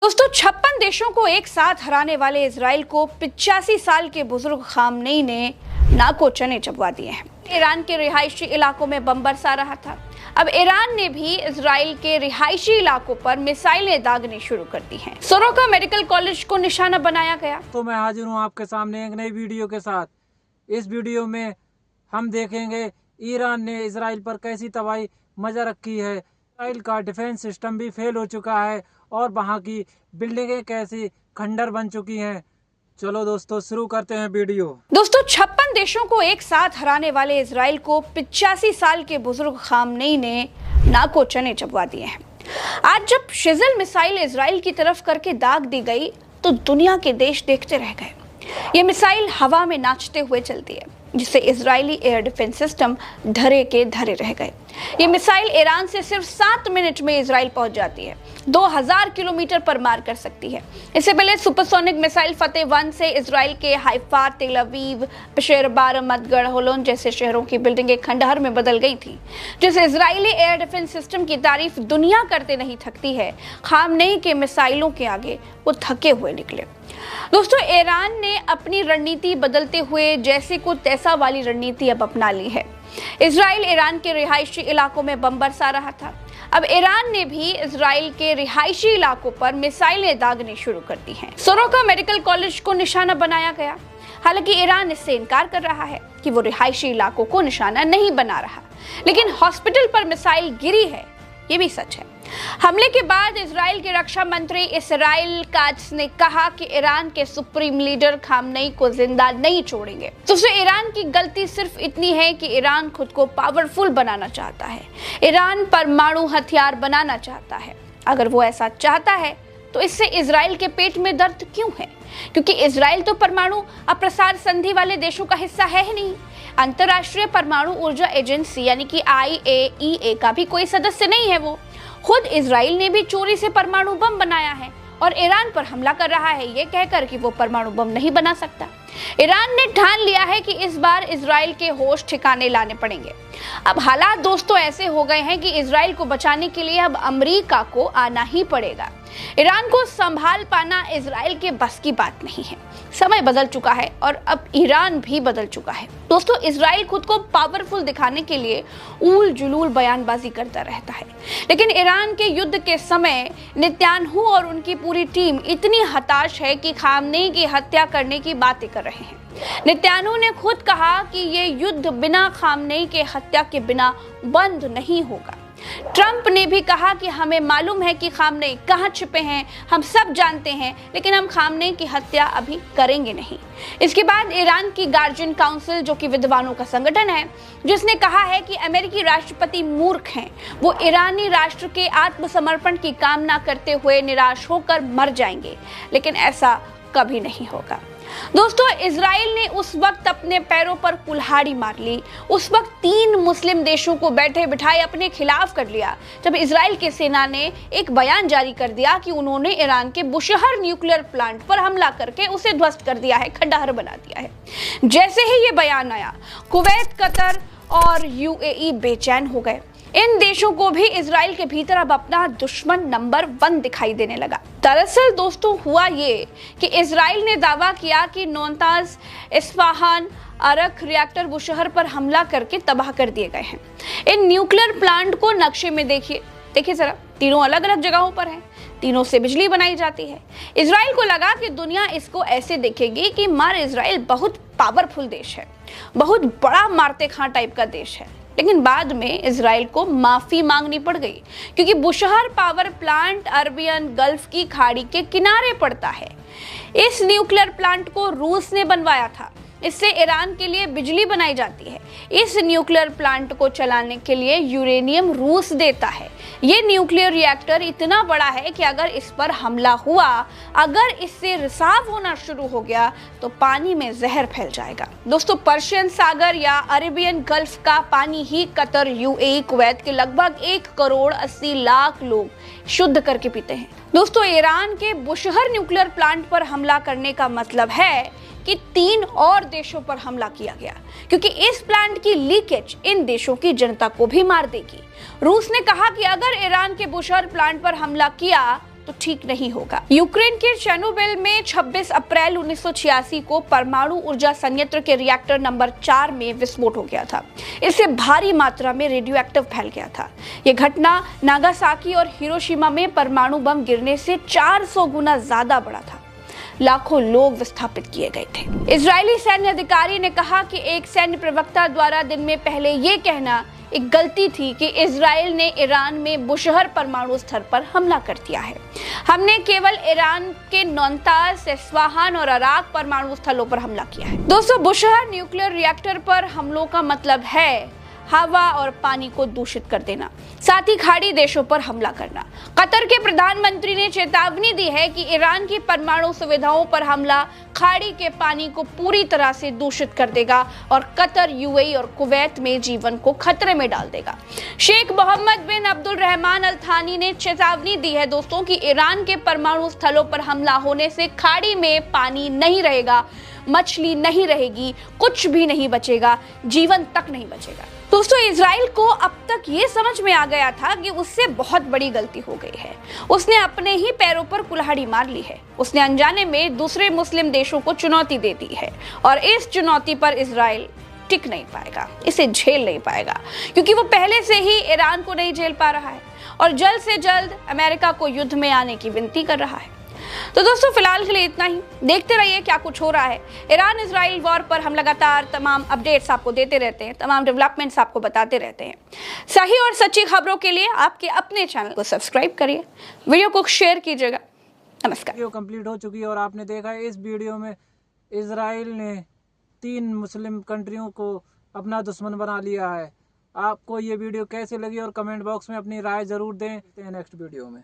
दोस्तों 56 देशों को एक साथ हराने वाले इजराइल को 85 साल के बुजुर्ग खामनेई ने नाको चने चबवा दिए हैं। ईरान के रिहायशी इलाकों में बम बरसा रहा था। अब ईरान ने भी इजराइल के रिहायशी इलाकों पर मिसाइलें दागनी शुरू कर दी हैं। सोरोका मेडिकल कॉलेज को निशाना बनाया गया। तो मैं हाजिर हूँ आपके सामने एक नई वीडियो के साथ। इस वीडियो में हम देखेंगे ईरान ने इजराइल पर कैसी तबाही मचा रखी है। इजराइल का डिफेंस सिस्टम भी फेल हो चुका है और वहाँ की बिल्डिंगें कैसी खंडर बन चुकी हैं। चलो दोस्तों शुरू करते हैं वीडियो। दोस्तों 56 देशों को एक साथ हराने वाले इजराइल को 85 साल के बुजुर्ग खामनेई ने नाको चने चबवा दिए हैं। आज जब शिजल मिसाइल इजराइल की तरफ करके दाग दी गई तो दुनिया के देश देखते रह गए। ये मिसाइल हवा में नाचते हुए चलती है, जिससे इजरायली एयर डिफेंस सिस्टम धरे के धरे रह गए। ये मिसाइल ईरान से सिर्फ 7 मिनट में इजराइल पहुंच जाती है, 2000 किलोमीटर पर मार कर सकती है। इससे पहले सुपरसोनिक मिसाइल फतेह 1 से इजराइल के हाइफा, तेल अवीव, बशेरबार, मदगढ़, होलोन जैसे शहरों की बिल्डिंगें खंडहर में बदल गई थी। जिस इजरायली एयर डिफेंस सिस्टम की तारीफ दुनिया करते नहीं थकती है, खामनेई के मिसाइलों के आगे वो थके हुए निकले। दोस्तों ईरान ने अपनी रणनीति बदलते हुए जैसे को तैसा वाली रणनीति अब अपना ली है। इजराइल ईरान के रिहायशी इलाकों में बम बरसा रहा था। अब ईरान ने भी इजराइल के रिहायशी इलाकों पर मिसाइलें दागनी शुरू कर दी हैं। सोरोका मेडिकल कॉलेज को निशाना बनाया गया। हालांकि ईरान इससे इनकार कर रहा है कि वो रिहायशी इलाकों को निशाना नहीं बना रहा, लेकिन हॉस्पिटल पर मिसाइल गिरी है, ये भी सच है। हमले के बाद इजराइल के रक्षा मंत्री इसराइल काट्ज ने कहा कि ईरान के सुप्रीम लीडर खामनेई को जिंदा नहीं छोड़ेंगे। तो ईरान की गलती सिर्फ इतनी है कि ईरान खुद को पावरफुल बनाना चाहता है। ईरान परमाणु हथियार बनाना चाहता है। अगर वो ऐसा चाहता है तो इससे इजराइल के पेट में दर्द क्यों है? क्योंकि इजराइल तो परमाणु अप्रसार संधि वाले देशों का हिस्सा है ही नहीं। अंतरराष्ट्रीय परमाणु ऊर्जा एजेंसी यानी कि IAEA का भी कोई सदस्य नहीं है। वो खुद इजराइल ने भी चोरी से परमाणु बम बनाया है और ईरान पर हमला कर रहा है ये कहकर कि वो परमाणु बम नहीं बना सकता। ईरान ने ठान लिया है कि इस बार इजराइल के होश ठिकाने लाने पड़ेंगे। अब हालात दोस्तों ऐसे हो गए हैं कि इजराइल को बचाने के लिए अब अमेरिका को आना ही पड़ेगा। ईरान को संभाल पाना इजराइल के बस की बात नहीं है। समय बदल चुका है और अब ईरान भी बदल चुका है। दोस्तों इजराइल खुद को पावरफुल दिखाने के लिए ऊल जुलूल बयानबाजी करता रहता है, लेकिन ईरान के युद्ध के समय नेतन्याहू और उनकी पूरी टीम इतनी हताश है कि खामनेई की हत्या करने की बातें कर रहे हैं। नेतन्याहू ने खुद कहा कि ये युद्ध बिना खामनेई के हत्या के बिना बंद नहीं होगा। ट्रंप ने भी कहा कि हमें मालूम है कि खामनेई कहां छिपे हैं, हम सब जानते हैं, लेकिन हम खामनेई की हत्या अभी करेंगे नहीं। इसके बाद ईरान की गार्जियन काउंसिल, जो कि विद्वानों का संगठन है, जिसने कहा है कि अमेरिकी राष्ट्रपति मूर्ख हैं, वो ईरानी राष्ट्र के आत्मसमर्पण की कामना करते हुए निराश होकर मर जाएंगे, लेकिन ऐसा कभी नहीं होगा। दोस्तों इजराइल ने उस वक्त अपने पैरों पर कुल्हाड़ी मार ली, उस वक्त 3 मुस्लिम देशों को बैठे बिठाए अपने खिलाफ कर लिया, जब इजराइल की सेना ने एक बयान जारी कर दिया कि उन्होंने ईरान के बुशहर न्यूक्लियर प्लांट पर हमला करके उसे ध्वस्त कर दिया है, खंडहर बना दिया है। जैसे ही ये बयान आया, कुवैत, कतर और UAE बेचैन हो गए। इन देशों को भी इजराइल के भीतर अब अपना दुश्मन नंबर 1 दिखाई देने लगा। दरअसल दोस्तों हुआ ये कि इजराइल ने दावा किया कि नौताज, इस्फहान, अरक रिएक्टर बुशहर पर हमला करके तबाह कर दिए गए हैं। इन न्यूक्लियर प्लांट को नक्शे में देखिए जरा, तीनों अलग अलग जगहों पर हैं, तीनों से बिजली बनाई जाती है। इजराइल को लगा कि दुनिया इसको ऐसे देखेगी कि मार इजराइल बहुत पावरफुल देश है, बहुत बड़ा मारते खां टाइप का देश है। लेकिन बाद में इजराइल को माफी मांगनी पड़ गई, क्योंकि Bushehr power plant Arabian gulf की खाड़ी के किनारे पड़ता है। इस न्यूक्लियर प्लांट को रूस ने बनवाया था। इससे ईरान के लिए बिजली बनाई जाती है। इस न्यूक्लियर प्लांट को चलाने के लिए यूरेनियम रूस देता है। ये न्यूक्लियर रिएक्टर इतना बड़ा है कि अगर इस पर हमला हुआ, अगर इससे रिसाव होना शुरू हो गया तो पानी में जहर फैल जाएगा। दोस्तों पर्शियन सागर या अरेबियन गल्फ का पानी ही कतर, UAE, कुवैत के लगभग 1 करोड़ 80 लाख लोग शुद्ध करके पीते हैं। दोस्तों ईरान के बुशहर न्यूक्लियर प्लांट पर हमला करने का मतलब है कि 3 और देशों पर हमला किया गया, क्योंकि इस प्लांट की लीकेज इन देशों की जनता को भी मार देगी। रूस ने कहा कि अगर ईरान के बुशहर प्लांट पर हमला किया तो ठीक नहीं होगा। यूक्रेन के चेर्नोबिल में 26 अप्रैल 1986 को परमाणु ऊर्जा संयंत्र के रिएक्टर नंबर 4 में विस्फोट हो गया था। इससे भारी मात्रा में रेडियो एक्टिव फैल गया था। यह घटना नागासाकी और हिरोशिमा में परमाणु बम गिरने से 400 गुना ज्यादा बड़ा था। लाखों लोग विस्थापित किए गए थे। इजरायली सैन्य अधिकारी ने कहा कि एक सैन्य प्रवक्ता द्वारा दिन में पहले ये कहना एक गलती थी कि इजराइल ने ईरान में बुशहर परमाणु स्थल पर हमला कर दिया है। हमने केवल ईरान के नौताज, इस्फहान और अराक परमाणु स्थलों पर हमला किया है। दोस्तों, बुशहर न्यूक्लियर रिएक्टर पर हमलों का मतलब है हवा और पानी को दूषित कर देना, साथ ही खाड़ी देशों पर हमला करना। कतर के प्रधानमंत्री ने चेतावनी दी है कि ईरान की परमाणु सुविधाओं पर हमला खाड़ी के पानी को पूरी तरह से दूषित कर देगा और कतर, यूएई और कुवैत में जीवन को खतरे में डाल देगा। शेख मोहम्मद बिन अब्दुल रहमान अल थानी ने चेतावनी दी है दोस्तों कि ईरान के परमाणु स्थलों पर हमला होने से खाड़ी में पानी नहीं रहेगा, मछली नहीं रहेगी, कुछ भी नहीं बचेगा, जीवन तक नहीं बचेगा। दोस्तों, इजराइल को अब तक ये समझ में आ गया था कि उससे बहुत बड़ी गलती हो गई है। उसने अपने ही पैरों पर कुल्हाड़ी मार ली है। उसने अनजाने में दूसरे मुस्लिम देशों को चुनौती दे दी है और इस चुनौती पर इजराइल टिक नहीं पाएगा, इसे झेल नहीं पाएगा, क्योंकि वो पहले से ही ईरान को नहीं झेल पा रहा है और जल्द से जल्द अमेरिका को युद्ध में आने की विनती कर रहा है। तो दोस्तों, फिलहाल के लिए इतना ही। देखते रहिए क्या कुछ हो रहा है। ईरान इजराइल वॉर पर हम लगातार तमाम अपडेट्स आपको देते रहते हैं, तमाम डेवलपमेंट्स आपको बताते रहते हैं। सही और सच्ची खबरों के लिए आपके अपने चैनल को सब्सक्राइब करिए, वीडियो को शेयर कीजिएगा। नमस्कार। वीडियो कंप्लीट हो चुकी है और आपने देखा है इस वीडियो में इजराइल ने 3 मुस्लिम कंट्रियों को अपना दुश्मन बना लिया है। आपको ये वीडियो कैसे लगी और कमेंट बॉक्स में अपनी राय जरूर दें। नेक्स्ट वीडियो में।